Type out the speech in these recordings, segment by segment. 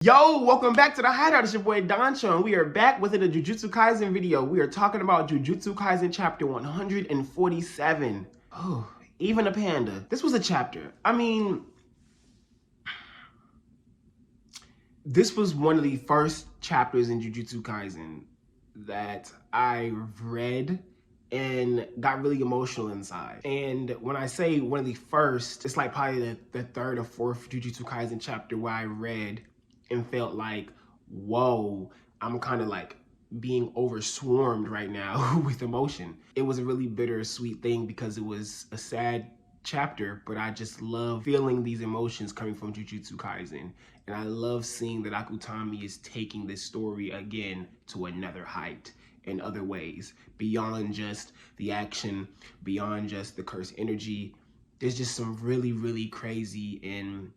Yo, welcome back to the Hideout. It's your boy Doncho, and we are back with a Jujutsu Kaisen video. We are talking about Jujutsu Kaisen chapter 147. Oh, even a panda. This was a chapter. I mean, this was one of the first chapters in Jujutsu Kaisen that I read and got really emotional inside. And when I say one of the first, it's like probably the third or fourth Jujutsu Kaisen chapter where I read and felt like, whoa, I'm kind of like being overswarmed right now with emotion. It was a really bittersweet thing because it was a sad chapter, but I just love feeling these emotions coming from Jujutsu Kaisen. And I love seeing that Akutami is taking this story again to another height in other ways, beyond just the action, beyond just the curse energy. There's just some really, really crazy and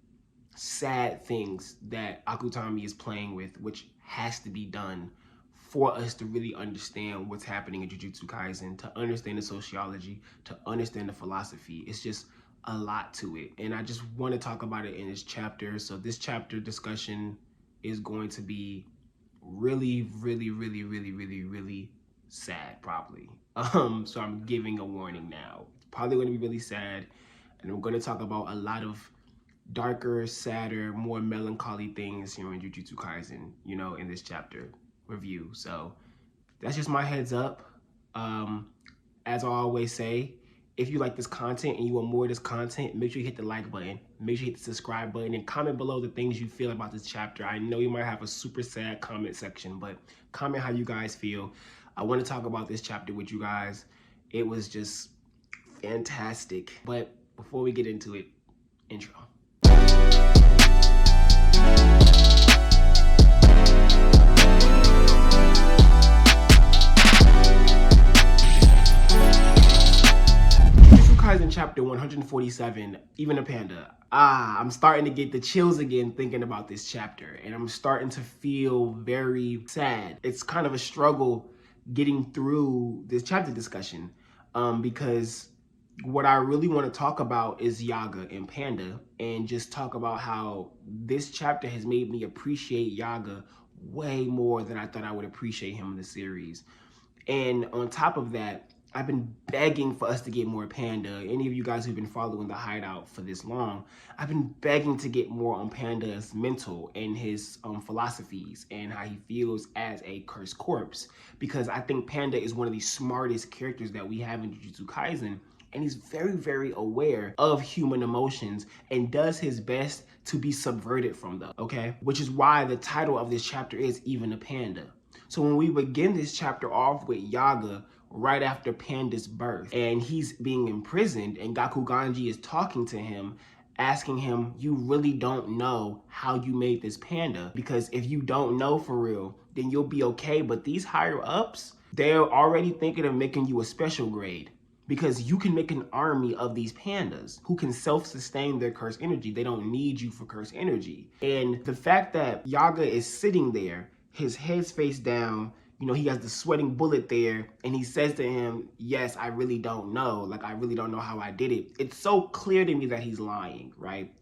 sad things that Akutami is playing with, which has to be done for us to really understand what's happening in Jujutsu Kaisen, to understand the sociology, to understand the philosophy. It's just a lot to it. And I just want to talk about it in this chapter. So this chapter discussion is going to be really, really, really, really, really, really sad, probably. So I'm giving a warning now. It's probably going to be really sad. And we're going to talk about a lot of darker, sadder, more melancholy things, in Jujutsu Kaisen, in this chapter review. So that's just my heads up. As I always say, if you like this content and you want more of this content, make sure you hit the like button, make sure you hit the subscribe button, and comment below the things you feel about this chapter. I know you might have a super sad comment section, but comment how you guys feel. I want to talk about this chapter with you guys. It was just fantastic. But before we get into it, intro. Jujutsu Kaisen chapter 147, even a panda. I'm starting to get the chills again thinking about this chapter, and I'm starting to feel very sad. It's kind of a struggle getting through this chapter discussion because what I really want to talk about is Yaga and Panda, and just talk about how this chapter has made me appreciate Yaga way more than I thought I would appreciate him in the series. And on top of that, I've been begging for us to get more Panda. Any of you guys who've been following the Hideout for this long, I've been begging to get more on Panda's mental and his philosophies and how he feels as a cursed corpse. Because I think Panda is one of the smartest characters that we have in Jujutsu Kaisen. And he's very, very aware of human emotions and does his best to be subverted from them, okay? Which is why the title of this chapter is Even a Panda. So when we begin this chapter off with Yaga right after Panda's birth, and he's being imprisoned, and Gakuganji is talking to him, asking him, you really don't know how you made this panda, because if you don't know for real, then you'll be okay. But these higher ups, they're already thinking of making you a special grade, because you can make an army of these pandas who can self-sustain their curse energy. They don't need you for curse energy. And the fact that Yaga is sitting there, his head's face down, he has the sweating bullet there, and he says to him, yes, I really don't know. Like, I really don't know how I did it. It's so clear to me that he's lying, right?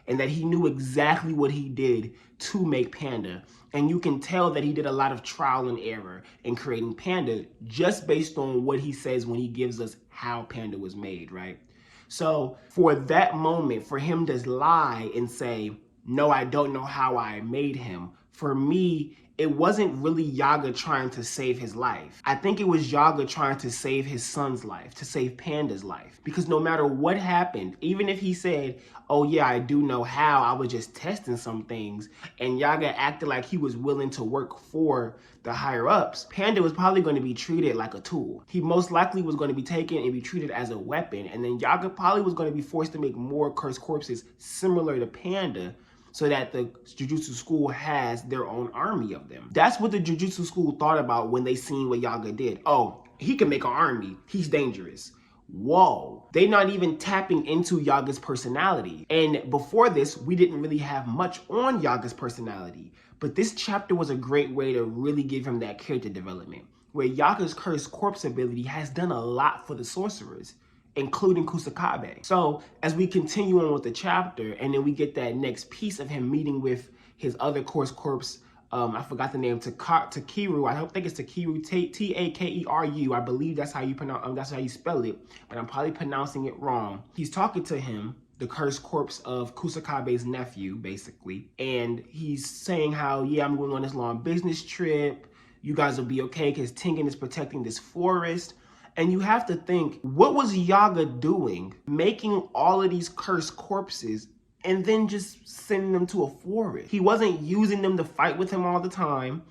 And that he knew exactly what he did to make Panda. And you can tell that he did a lot of trial and error in creating Panda just based on what he says when he gives us how Panda was made, right? So for that moment, for him to lie and say, no, I don't know how I made him, for me, it wasn't really Yaga trying to save his life. I think it was Yaga trying to save his son's life, to save Panda's life. Because no matter what happened, even if he said, oh yeah, I do know how, I was just testing some things, and Yaga acted like he was willing to work for the higher ups, Panda was probably going to be treated like a tool. He most likely was going to be taken and be treated as a weapon, and then Yaga probably was going to be forced to make more cursed corpses similar to Panda, so that the Jujutsu school has their own army of them. That's what the Jujutsu school thought about when they seen what Yaga did. Oh, he can make an army. He's dangerous. Whoa. They're not even tapping into Yaga's personality. And before this, we didn't really have much on Yaga's personality. But this chapter was a great way to really give him that character development, where Yaga's cursed corpse ability has done a lot for the sorcerers, including Kusakabe. So as we continue on with the chapter, and then we get that next piece of him meeting with his other corpse, I forgot the name, Takeru. I don't think it's Takeru, Takeru. I believe that's how you pronounce, that's how you spell it, but I'm probably pronouncing it wrong. He's talking to him, the cursed corpse of Kusakabe's nephew, basically, and he's saying how, yeah, I'm going on this long business trip. You guys will be okay because Tengen is protecting this forest. And you have to think, what was Yaga doing, making all of these cursed corpses and then just sending them to a forest? He wasn't using them to fight with him all the time.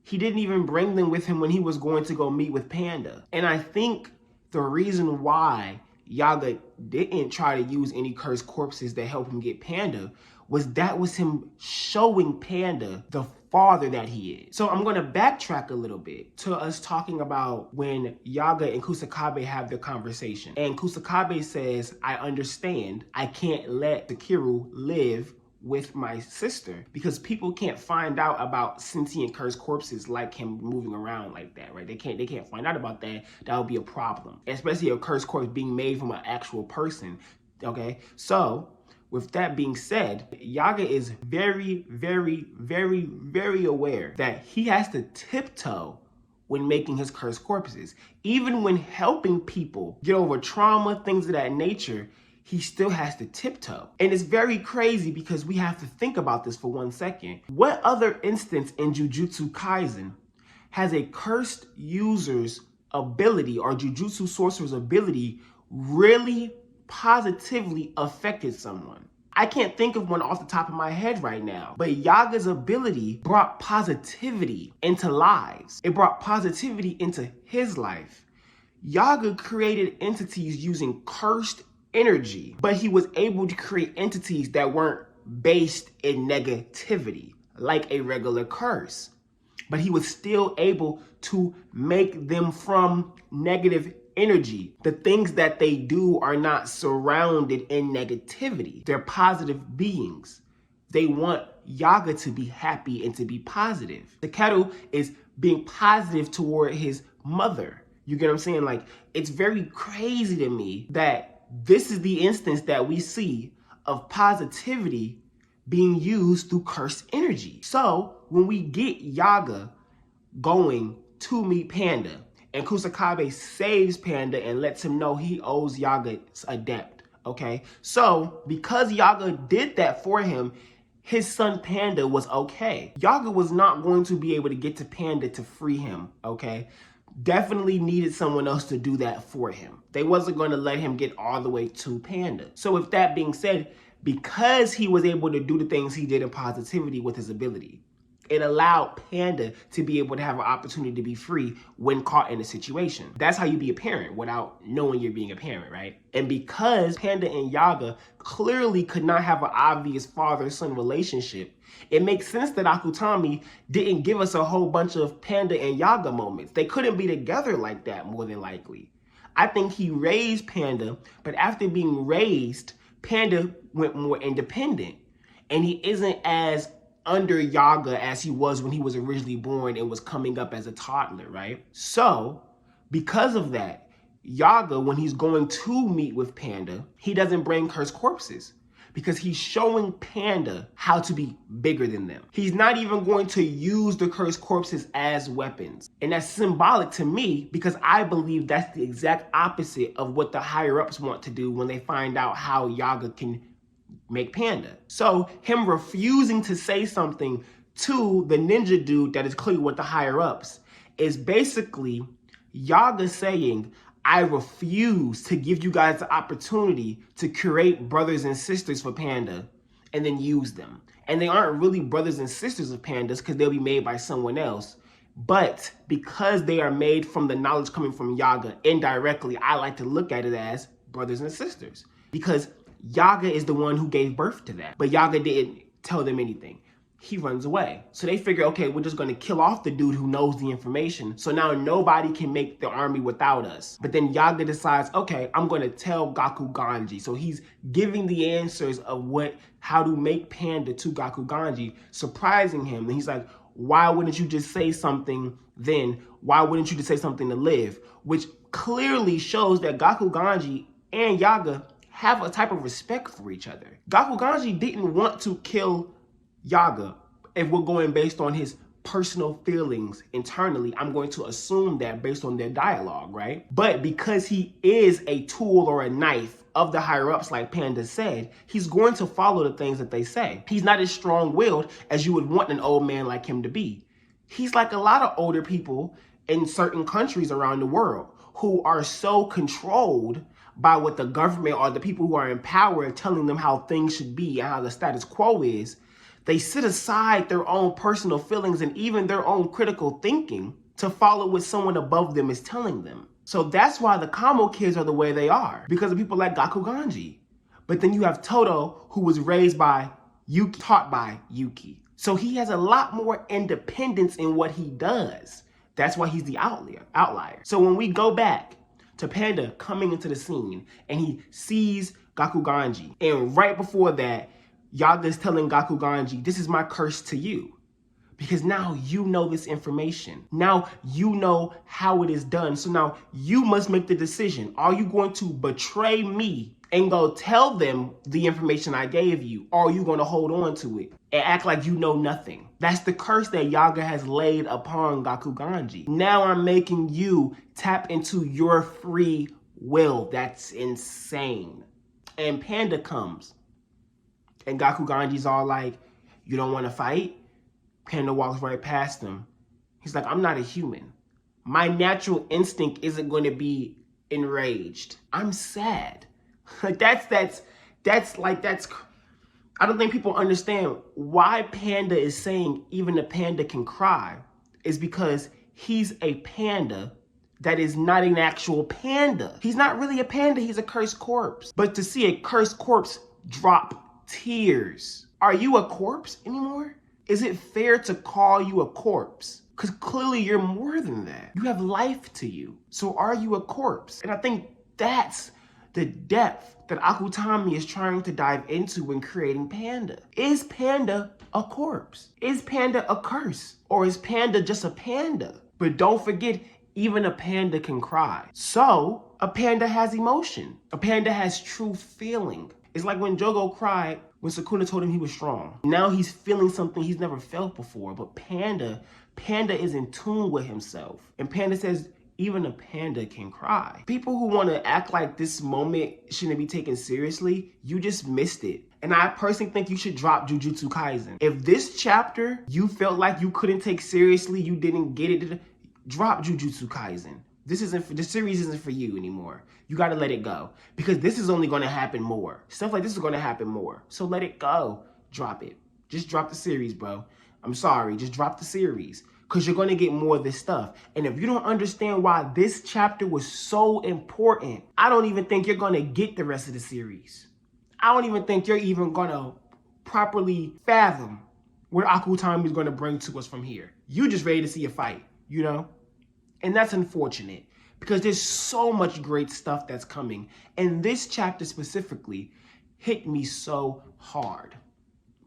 He didn't even bring them with him when he was going to go meet with Panda. And I think the reason why Yaga didn't try to use any cursed corpses to help him get Panda was him showing Panda the father that he is. So I'm going to backtrack a little bit to us talking about when Yaga and Kusakabe have the conversation. And Kusakabe says, I understand. I can't let Takeru live with my sister because people can't find out about sentient cursed corpses like him moving around like that, right? They can't find out about that. That would be a problem, especially a cursed corpse being made from an actual person, okay? So with that being said, Yaga is very, very, very, very aware that he has to tiptoe when making his cursed corpses. Even when helping people get over trauma, things of that nature, he still has to tiptoe. And it's very crazy because we have to think about this for 1 second. What other instance in Jujutsu Kaisen has a cursed user's ability or Jujutsu sorcerer's ability really positively affected someone? I can't think of one off the top of my head right now, but Yaga's ability brought positivity into lives. It brought positivity into his life. Yaga created entities using cursed energy, but he was able to create entities that weren't based in negativity, like a regular curse. But he was still able to make them from negative energy. The things that they do are not surrounded in negativity. They're positive beings. They want Yaga to be happy and to be positive. Takeru is being positive toward his mother. You get what I'm saying? Like, it's very crazy to me that this is the instance that we see of positivity being used through cursed energy. So when we get Yaga going to meet Panda, and Kusakabe saves Panda and lets him know he owes Yaga a debt, okay? So because Yaga did that for him, his son Panda was okay. Yaga was not going to be able to get to Panda to free him, okay? Definitely needed someone else to do that for him. They wasn't going to let him get all the way to Panda. So with that being said, because he was able to do the things he did in positivity with his ability, it allowed Panda to be able to have an opportunity to be free when caught in a situation. That's how you be a parent without knowing you're being a parent, right? And because Panda and Yaga clearly could not have an obvious father-son relationship, it makes sense that Akutami didn't give us a whole bunch of Panda and Yaga moments. They couldn't be together like that, more than likely. I think he raised Panda, but after being raised, Panda went more independent. And he isn't as under Yaga as he was when he was originally born and was coming up as a toddler, right? So, because of that, Yaga, when he's going to meet with Panda, he doesn't bring cursed corpses because he's showing Panda how to be bigger than them. He's not even going to use the cursed corpses as weapons. And that's symbolic to me because I believe that's the exact opposite of what the higher ups want to do when they find out how Yaga can make Panda. So him refusing to say something to the ninja dude that is clearly with the higher ups is basically Yaga saying, I refuse to give you guys the opportunity to create brothers and sisters for Panda and then use them. And they aren't really brothers and sisters of Pandas because they'll be made by someone else. But because they are made from the knowledge coming from Yaga indirectly, I like to look at it as brothers and sisters because Yaga is the one who gave birth to that. But Yaga didn't tell them anything. He runs away. So they figure, okay, we're just going to kill off the dude who knows the information. So now nobody can make the army without us. But then Yaga decides, okay, I'm going to tell Gaku Ganji. So he's giving the answers of how to make Panda to Gaku Ganji, surprising him. And he's like, why wouldn't you just say something then? Why wouldn't you just say something to live? Which clearly shows that Gaku Ganji and Yaga have a type of respect for each other. Gaku Ganji didn't want to kill Yaga if we're going based on his personal feelings internally, I'm going to assume that based on their dialogue, right? But because he is a tool or a knife of the higher ups, like Panda said, he's going to follow the things that they say. He's not as strong-willed as you would want an old man like him to be. He's like a lot of older people in certain countries around the world who are so controlled by what the government or the people who are in power are telling them how things should be and how the status quo is. They sit aside their own personal feelings and even their own critical thinking to follow what someone above them is telling them. So that's why the Kamo kids are the way they are, because of people like Gakuganji. But then you have Todo, who was raised by Yuki, taught by Yuki. So he has a lot more independence in what he does. That's why he's the outlier. So when we go back to Panda coming into the scene and he sees Gakuganji, and right before that, Yaga is telling Gakuganji, this is my curse to you. Because now you know this information. Now you know how it is done. So now you must make the decision. Are you going to betray me and go tell them the information I gave you? Or are you going to hold on to it and act like you know nothing? That's the curse that Yaga has laid upon Gakuganji. Now I'm making you tap into your free will. That's insane. And Panda comes. And Gakuganji's all like, you don't want to fight? Panda walks right past him. He's like, I'm not a human. My natural instinct isn't going to be enraged. I'm sad. Like that's I don't think people understand why Panda is saying even a panda can cry is because he's a panda that is not an actual panda. He's not really a panda, he's a cursed corpse. But to see a cursed corpse drop tears. Are you a corpse anymore? Is it fair to call you a corpse? Because clearly you're more than that. You have life to you. So are you a corpse? And I think that's the depth that Akutami is trying to dive into when creating Panda. Is Panda a corpse? Is Panda a curse? Or is Panda just a panda? But don't forget, even a panda can cry. So a panda has emotion. A panda has true feeling. It's like when Jogo cried when Sukuna told him he was strong. Now he's feeling something he's never felt before. But Panda is in tune with himself. And Panda says, even a panda can cry. People who want to act like this moment shouldn't be taken seriously, you just missed it. And I personally think you should drop Jujutsu Kaisen. If this chapter you felt like you couldn't take seriously, you didn't get it, drop Jujutsu Kaisen. This series isn't for you anymore. You got to let it go, because this is only going to happen more. Stuff like this is going to happen more. So let it go. Drop it. Just drop the series, bro. I'm sorry. Just drop the series, because you're going to get more of this stuff. And if you don't understand why this chapter was so important, I don't even think you're going to get the rest of the series. I don't even think you're even going to properly fathom what Akutami is going to bring to us from here. You just ready to see a fight, you know? And that's unfortunate, because there's so much great stuff that's coming. And this chapter specifically hit me so hard,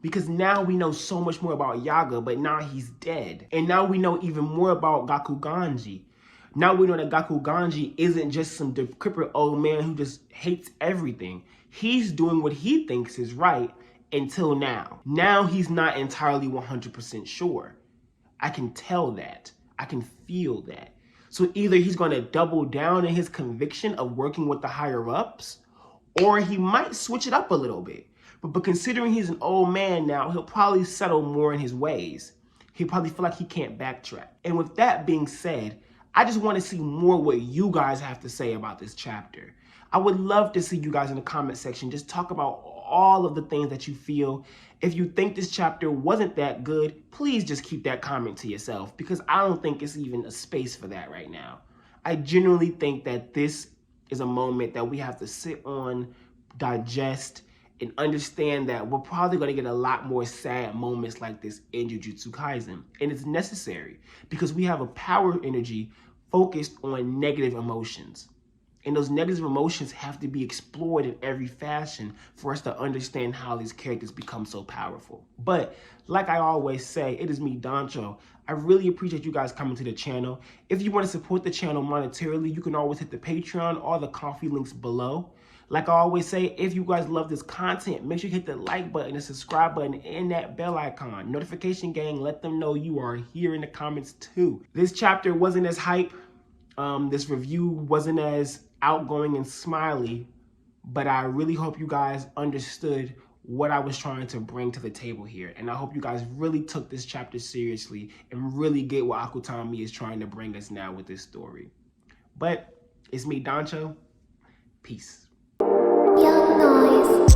because now we know so much more about Yaga, but now he's dead. And now we know even more about Gakuganji. Now we know that Gakuganji isn't just some decrepit old man who just hates everything. He's doing what he thinks is right until now. Now he's not entirely 100% sure. I can tell that. I can feel that. So either he's going to double down in his conviction of working with the higher ups, or he might switch it up a little bit. But considering he's an old man now, he'll probably settle more in his ways. He'll probably feel like he can't backtrack. And with that being said, I just want to see more what you guys have to say about this chapter. I would love to see you guys in the comment section just talk about all of the things that you feel. If you think this chapter wasn't that good, please just keep that comment to yourself, because I don't think it's even a space for that right now. I genuinely think that this is a moment that we have to sit on, digest, and understand that we're probably going to get a lot more sad moments like this in Jujutsu Kaisen. And it's necessary, because we have a power energy focused on negative emotions. And those negative emotions have to be explored in every fashion for us to understand how these characters become so powerful. But like I always say, it is me, Doncho. I really appreciate you guys coming to the channel. If you want to support the channel monetarily, you can always hit the Patreon or the coffee links below. Like I always say, if you guys love this content, make sure you hit the like button, the subscribe button, and that bell icon. Notification gang, let them know you are here in the comments too. This chapter wasn't as hype. This review wasn't as outgoing and smiley, but I really hope you guys understood what I was trying to bring to the table here. And I hope you guys really took this chapter seriously and really get what Akutami is trying to bring us now with this story. But it's me, Doncho. Peace. Young noise.